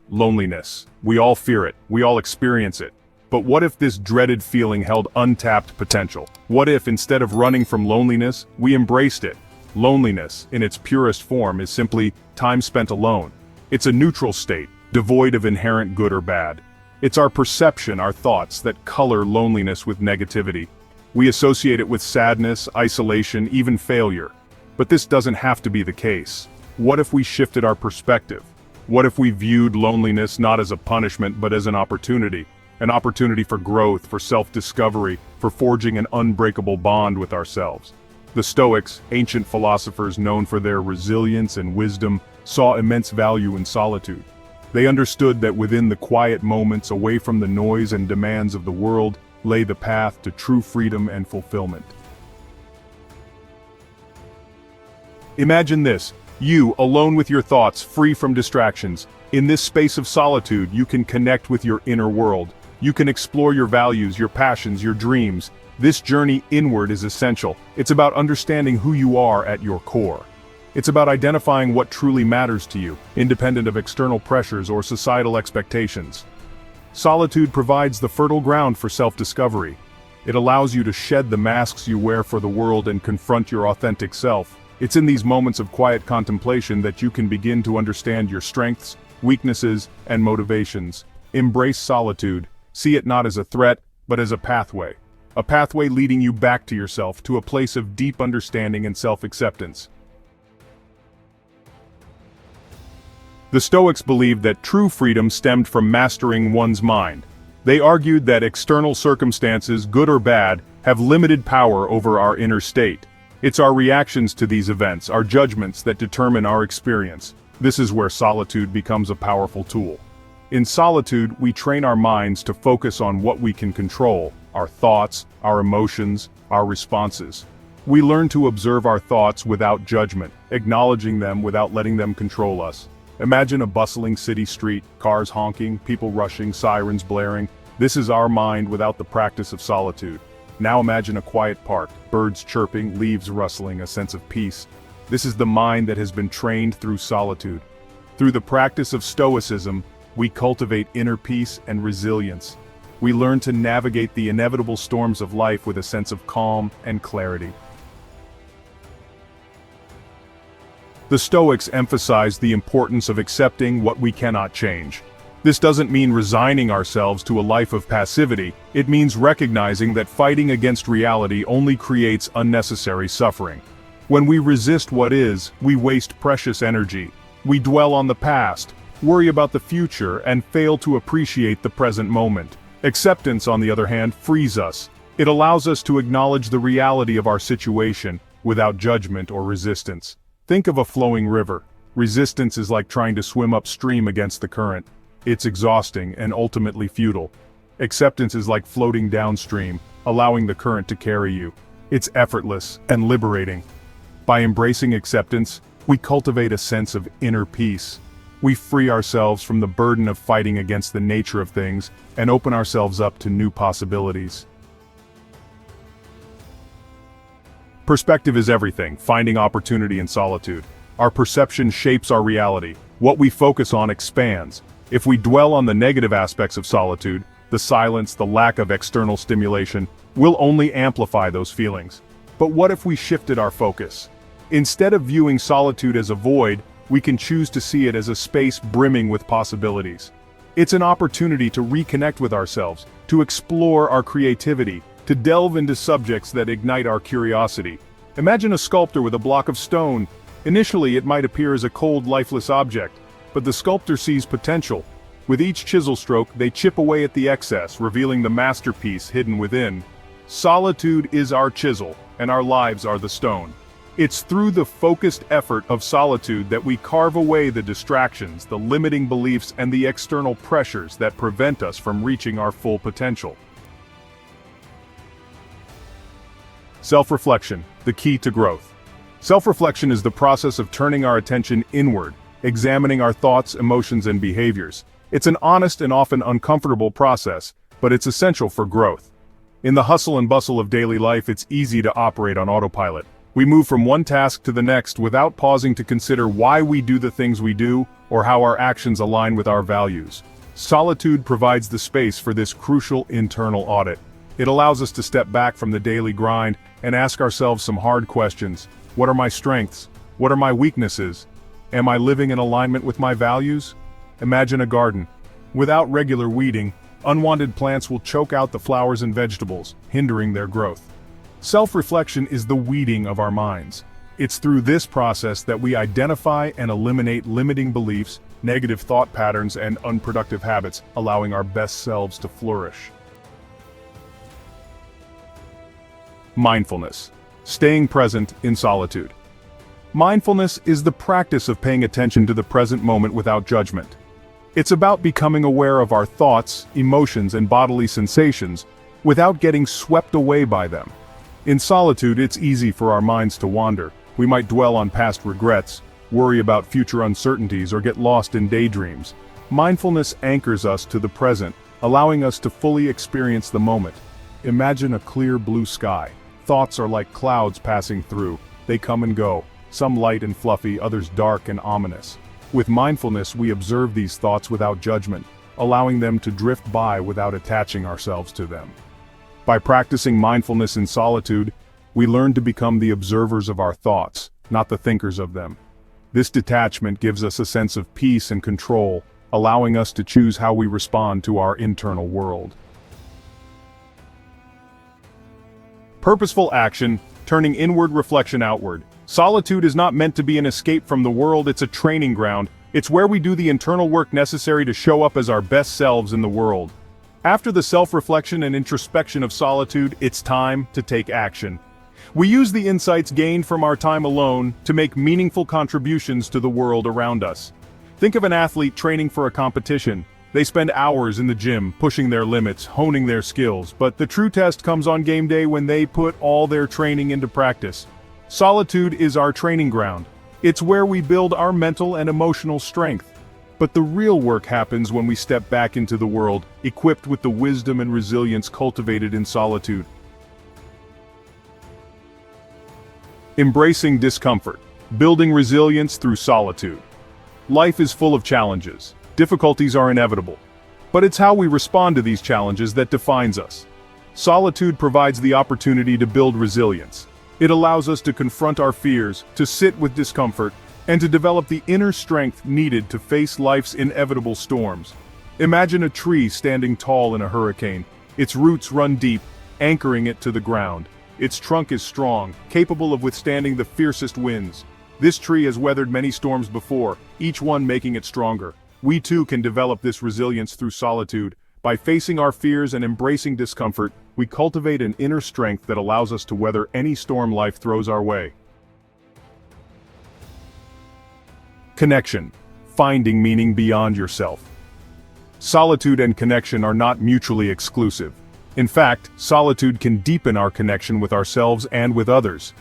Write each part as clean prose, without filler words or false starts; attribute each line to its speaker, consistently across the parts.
Speaker 1: Loneliness. We all fear it. We all experience it. But what if this dreaded feeling held untapped potential? What if, instead of running from loneliness, we embraced it? Loneliness, in its purest form, is simply time spent alone. It's a neutral state, devoid of inherent good or bad. It's our perception, our thoughts, that color loneliness with negativity. We associate it with sadness, isolation, even failure. But this doesn't have to be the case. What if we shifted our perspective? What if we viewed loneliness not as a punishment but as an opportunity for growth, for self-discovery, for forging an unbreakable bond with ourselves? The Stoics, ancient philosophers known for their resilience and wisdom, saw immense value in solitude. They understood that within the quiet moments, away from the noise and demands of the world, lay the path to true freedom and fulfillment. Imagine this. You, alone with your thoughts, free from distractions. In this space of solitude, you can connect with your inner world. You can explore your values, your passions, your dreams. This journey inward is essential. It's about understanding who you are at your core. It's about identifying what truly matters to you, independent of external pressures or societal expectations. Solitude provides the fertile ground for self-discovery. It allows you to shed the masks you wear for the world and confront your authentic self. It's in these moments of quiet contemplation that you can begin to understand your strengths, weaknesses, and motivations. Embrace solitude. See it not as a threat, but as a pathway leading you back to yourself, to a place of deep understanding and self-acceptance. The Stoics believed that true freedom stemmed from mastering one's mind. They argued that external circumstances, good or bad, have limited power over our inner state. It's our reactions to these events, our judgments, that determine our experience. This is where solitude becomes a powerful tool. In solitude, we train our minds to focus on what we can control: our thoughts, our emotions, our responses. We learn to observe our thoughts without judgment, acknowledging them without letting them control us. Imagine a bustling city street, cars honking, people rushing, sirens blaring. This is our mind without the practice of solitude. Now imagine a quiet park, birds chirping, leaves rustling, a sense of peace. This is the mind that has been trained through solitude. Through the practice of Stoicism, we cultivate inner peace and resilience. We learn to navigate the inevitable storms of life with a sense of calm and clarity. The Stoics emphasize the importance of accepting what we cannot change. This doesn't mean resigning ourselves to a life of passivity. It means recognizing that fighting against reality only creates unnecessary suffering. When we resist what is, we waste precious energy. We dwell on the past, worry about the future, and fail to appreciate the present moment. Acceptance, on the other hand, frees us. It allows us to acknowledge the reality of our situation without judgment or resistance. Think of a flowing river. Resistance is like trying to swim upstream against the current. It's exhausting and ultimately futile. Acceptance is like floating downstream, allowing the current to carry you. It's effortless and liberating. By embracing acceptance, we cultivate a sense of inner peace. We free ourselves from the burden of fighting against the nature of things and open ourselves up to new possibilities. Perspective is everything, finding opportunity in solitude. Our perception shapes our reality. What we focus on expands. If we dwell on the negative aspects of solitude, the silence, the lack of external stimulation, we'll only amplify those feelings. But what if we shifted our focus? Instead of viewing solitude as a void, we can choose to see it as a space brimming with possibilities. It's an opportunity to reconnect with ourselves, to explore our creativity, to delve into subjects that ignite our curiosity. Imagine a sculptor with a block of stone. Initially, it might appear as a cold, lifeless object, but the sculptor sees potential. With each chisel stroke, they chip away at the excess, revealing the masterpiece hidden within. Solitude is our chisel, and our lives are the stone. It's through the focused effort of solitude that we carve away the distractions, the limiting beliefs, and the external pressures that prevent us from reaching our full potential. Self-reflection, the key to growth. Self-reflection is the process of turning our attention inward, examining our thoughts, emotions, and behaviors. It's an honest and often uncomfortable process, but it's essential for growth. In the hustle and bustle of daily life, it's easy to operate on autopilot. We move from one task to the next without pausing to consider why we do the things we do or how our actions align with our values. Solitude provides the space for this crucial internal audit. It allows us to step back from the daily grind and ask ourselves some hard questions. What are my strengths? What are my weaknesses? Am I living in alignment with my values? Imagine a garden. Without regular weeding, unwanted plants will choke out the flowers and vegetables, hindering their growth. Self-reflection is the weeding of our minds. It's through this process that we identify and eliminate limiting beliefs, negative thought patterns, and unproductive habits, allowing our best selves to flourish. Mindfulness. Staying present in solitude. Mindfulness is the practice of paying attention to the present moment without judgment. It's about becoming aware of our thoughts, emotions, and bodily sensations without getting swept away by them. In solitude, it's easy for our minds to wander. We might dwell on past regrets, worry about future uncertainties, or get lost in daydreams. Mindfulness anchors us to the present, allowing us to fully experience the moment. Imagine a clear blue sky. Thoughts are like clouds passing through. They come and go, some light and fluffy, others dark and ominous. With mindfulness, we observe these thoughts without judgment, allowing them to drift by without attaching ourselves to them. By practicing mindfulness in solitude, we learn to become the observers of our thoughts, not the thinkers of them. This detachment gives us a sense of peace and control, allowing us to choose how we respond to our internal world. Purposeful action, turning inward reflection outward. Solitude is not meant to be an escape from the world, it's a training ground. It's where we do the internal work necessary to show up as our best selves in the world. After the self-reflection and introspection of solitude, it's time to take action. We use the insights gained from our time alone to make meaningful contributions to the world around us. Think of an athlete training for a competition. They spend hours in the gym, pushing their limits, honing their skills, but the true test comes on game day when they put all their training into practice. Solitude is our training ground. It's where we build our mental and emotional strength. But the real work happens when we step back into the world, equipped with the wisdom and resilience cultivated in solitude. Embracing discomfort. Building resilience through solitude. Life is full of challenges. Difficulties are inevitable. But it's how we respond to these challenges that defines us. Solitude provides the opportunity to build resilience. It allows us to confront our fears, to sit with discomfort, and to develop the inner strength needed to face life's inevitable storms. Imagine a tree standing tall in a hurricane. Its roots run deep, anchoring it to the ground. Its trunk is strong, capable of withstanding the fiercest winds. This tree has weathered many storms before, each one making it stronger. We too can develop this resilience through solitude. By facing our fears and embracing discomfort, we cultivate an inner strength that allows us to weather any storm life throws our way. Connection. Finding meaning beyond yourself. Solitude and connection are not mutually exclusive. In fact, solitude can deepen our connection with ourselves and with others.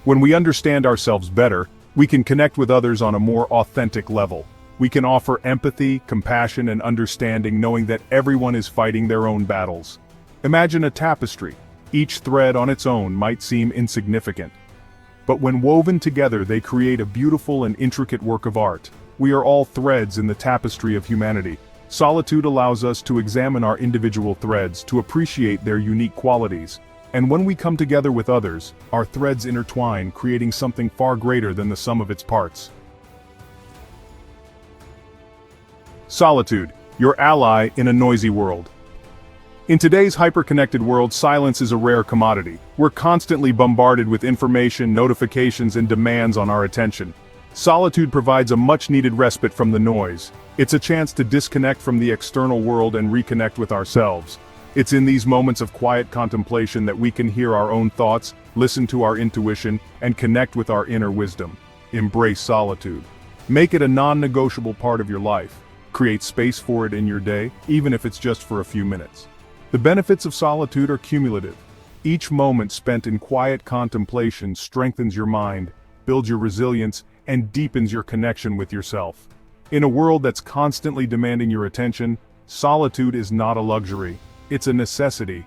Speaker 1: When we understand ourselves better, we can connect with others on a more authentic level. We can offer empathy, compassion, and understanding, knowing that everyone is fighting their own battles. Imagine a tapestry. Each thread on its own might seem insignificant. But when woven together, they create a beautiful and intricate work of art. We are all threads in the tapestry of humanity. Solitude allows us to examine our individual threads, to appreciate their unique qualities. And when we come together with others, our threads intertwine, creating something far greater than the sum of its parts. Solitude, your ally in a noisy world. In today's hyper-connected world, silence is a rare commodity. We're constantly bombarded with information, notifications, and demands on our attention. Solitude provides a much-needed respite from the noise. It's a chance to disconnect from the external world and reconnect with ourselves. It's in these moments of quiet contemplation that we can hear our own thoughts, listen to our intuition, and connect with our inner wisdom. Embrace solitude. Make it a non-negotiable part of your life. Create space for it in your day, even if it's just for a few minutes. The benefits of solitude are cumulative. Each moment spent in quiet contemplation strengthens your mind, builds your resilience, and deepens your connection with yourself. In a world that's constantly demanding your attention, solitude is not a luxury. It's a necessity.